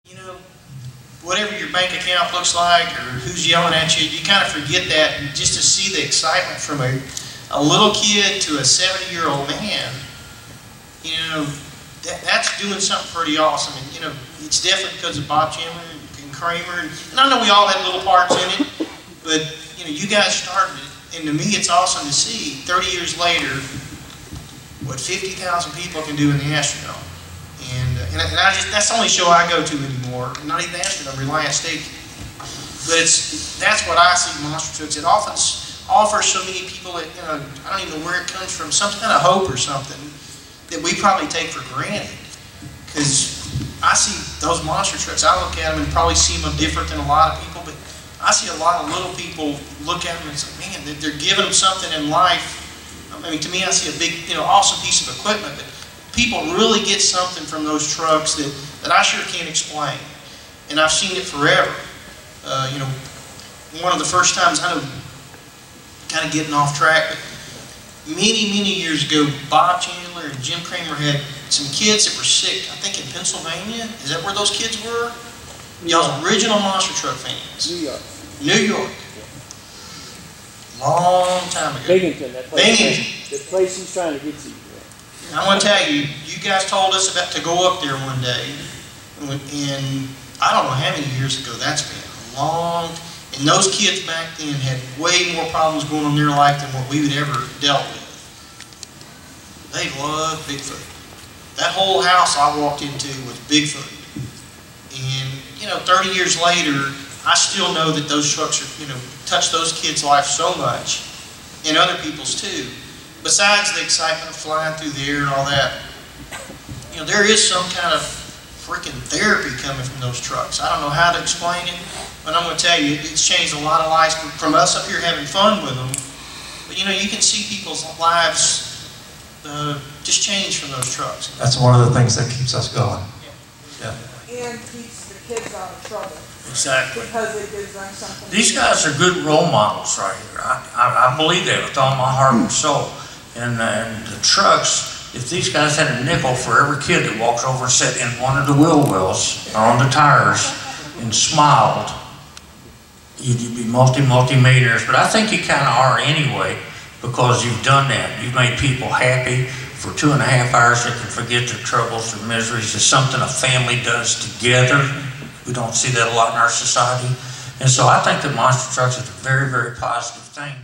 You know, whatever your bank account looks like or who's yelling at you, you kind of forget that, and just to see the excitement from a little kid to a 70-year-old man, you know, that's doing something pretty awesome. And you know, it's definitely because of Bob Chandler and Kramer, and I know we all had little parts in it, but you know, you guys started it, and to me it's awesome to see 30 years later what 50,000 people can do in the Astrodome. And I just, that's the only show I go to anymore. Not even the Astrodome, Reliant Stadium. But that's what I see Monster Trucks. It offers so many people that, you know, I don't even know where it comes from, some kind of hope or something that we probably take for granted. Because I see those monster trucks, I look at them and probably see them different than a lot of people, but I see a lot of little people look at them and say, man, they're giving them something in life. I mean, to me, I see a big, you know, awesome piece of equipment, but people really get something from those trucks that I sure can't explain. And I've seen it forever. You know, one of the first times, I know, kind of getting off track, but many years ago, Bob Chandler and Jim Kramer had some kids that were sick, I think in Pennsylvania. Is that where those kids were? Y'all's original monster truck fans. New York. New York. Long time ago. Binghamton, that place. Binghamton. The place he's trying to get you. I want to tell you, you guys told us about to go up there one day, and I don't know how many years ago that's been. Long, and those kids back then had way more problems going on in their life than what we would ever dealt with. They loved Bigfoot. That whole house I walked into was Bigfoot. And, you know, 30 years later, I still know that those trucks are, you know, touch those kids' life so much, and other people's too. Besides the excitement of flying through the air and all that, you know, there is some kind of freaking therapy coming from those trucks. I don't know how to explain it, but I'm going to tell you, it's changed a lot of lives from us up here having fun with them. But, you know, you can see people's lives just change from those trucks. That's one of the things that keeps us going. Yeah. And keeps the kids out of trouble. Exactly. Because it gives them something. These guys are good role models right here. I believe that with all my heart and soul. And the trucks, if these guys had a nickel for every kid that walks over and sat in one of the wheel wells or on the tires and smiled, you'd be multi-millionaires. But I think you kind of are anyway, because you've done that. You've made people happy for 2.5 hours. They can forget their troubles, their miseries. It's something a family does together. We don't see that a lot in our society. And so I think that monster trucks is a very positive thing.